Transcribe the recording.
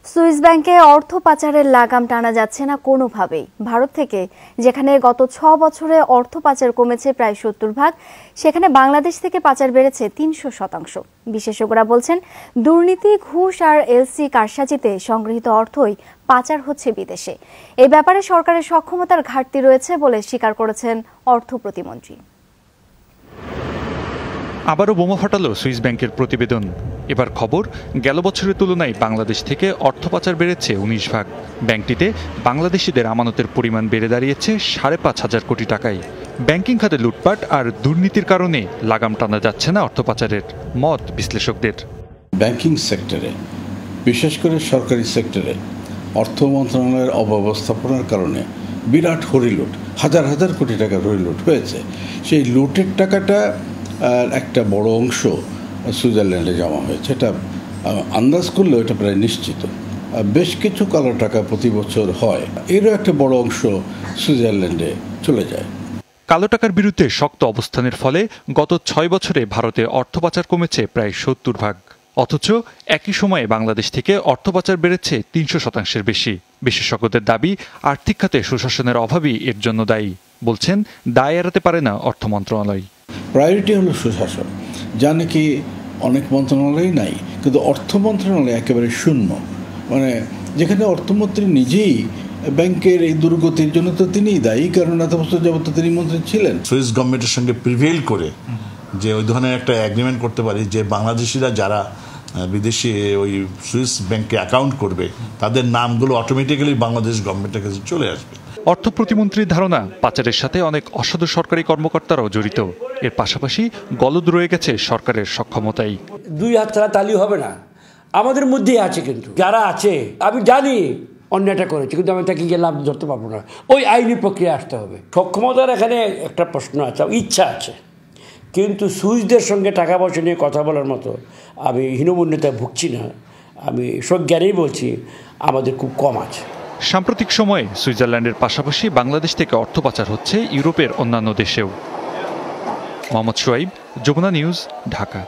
Swiss ব্যাংকে অর্থ পাচারের লাগাম টানা যাচ্ছে না কোনোভাবেই। ভারত থেকে যেখানে গত 6 বছরে অর্থ পাচার কমেছে প্রায় 70%, সেখানে বাংলাদেশ থেকে পাচার বেড়েছে 300%। বিশেষজ্ঞরা বলছেন, দুর্নীতি, ঘুষ আর এলসি কারসাজিতে সংগৃহীত অর্থই পাচার হচ্ছে বিদেশে। এই ব্যাপারে সরকারের সক্ষমতার ঘাটতি রয়েছে বলে স্বীকার করেছেন অর্থ প্রতিমন্ত্রী। আবারও বোমা ফাটালো সুইস ব্যাংকের প্রতিবেদন। এবার খবর, গেল বছরের তুলনায় বাংলাদেশ থেকে অর্থ পাচার বেড়েছে 19 ভাগ। ব্যাংকটিতে বাংলাদেশিদের আমানতের পরিমাণ বেড়ে দাঁড়িয়েছে 5,500 কোটি টাকায়। ব্যাংকিং খাতে লুটপাট আর দুর্নীতির কারণে লাগাম টানা যাচ্ছে না অর্থ পাচারের, মত বিশ্লেষকদের। ব্যাংকিং সেক্টরে, বিশেষ করে সরকারি সেক্টরে অর্থ মন্ত্রণালয়ের অব্যবস্থাপনার কারণে বিরাট হরিলুট, হাজার হাজার কোটি টাকার হরিলুট হয়েছে। সেই লুটের টাকাটা একটা বড় অংশ সুইজারল্যান্ডে জমা হয়েছে। এটা আন্দাজ করলেও এটা প্রায় নিশ্চিত। বেশ কিছু কালো টাকা প্রতি বছর হয়, এরও একটা বড় অংশ সুইজারল্যান্ডে চলে যায়। কালো টাকার বিরুদ্ধে শক্ত অবস্থানের ফলে গত 6 বছরে ভারতে অর্থ পাচার কমেছে প্রায় 70 ভাগ। অথচ একই সময়ে বাংলাদেশ থেকে অর্থ পাচার বেড়েছে 300%-এর বেশি। বিশেষজ্ঞদের দাবি, আর্থিক খাতে সুশাসনের অভাবই এর জন্য দায়ী। বলছেন, দায় এড়াতে পারে না অর্থ মন্ত্রণালয়। প্রায়োরিটি হলো সুশাসন, যা নাকি অনেক মন্ত্রণালয় নাই, কিন্তু অর্থ মন্ত্রণালয় একেবারে শূন্য। মানে যেখানে অর্থমন্ত্রী নিজেই ব্যাংকের এই দুর্গতির জন্য তো তিনিই দায়ী, কারণ এত বছর যাবত তিনি মন্ত্রী ছিলেন। সুইস গভর্নমেন্টের সঙ্গে প্রিভেল করে যে ওই ধরনের একটা এগ্রিমেন্ট করতে পারি যে বাংলাদেশিরা যারা বিদেশি ওই সুইস ব্যাংকে অ্যাকাউন্ট করবে তাদের নামগুলো অটোমেটিক্যালি বাংলাদেশ গভর্নমেন্টের কাছে চলে আসবে। অর্থ প্রতিমন্ত্রীর ধারণা, পাচারের সাথে অনেক অসাধু সরকারি কর্মকর্তারাও জড়িত। এর পাশাপাশি গলদ রয়ে গেছে সরকারের সক্ষমতাই। 2 হাত ছাড়া তালি হবে না, আমাদের মধ্যেই আছে। কিন্তু যারা আছে, আমি জানি অন্যায়টা করেছে, কিন্তু আমি তাকে গিয়ে লাভ ধরতে পারবো না। ওই আইনি প্রক্রিয়া আসতে হবে। সক্ষমতার এখানে একটা প্রশ্ন আছে, ইচ্ছা আছে, কিন্তু সুইসদের সঙ্গে টাকা পয়সা নিয়ে কথা বলার মতো আমি হীনমন্যতায় ভুগছি না। আমি সজ্ঞানেই বলছি, আমাদের খুব কম আছে। সাম্প্রতিক সময়ে সুইজারল্যান্ডের পাশাপাশি বাংলাদেশ থেকে অর্থ পাচার হচ্ছে ইউরোপের অন্যান্য দেশেও। মোহাম্মদ শোয়েব, যমুনা নিউজ, ঢাকা।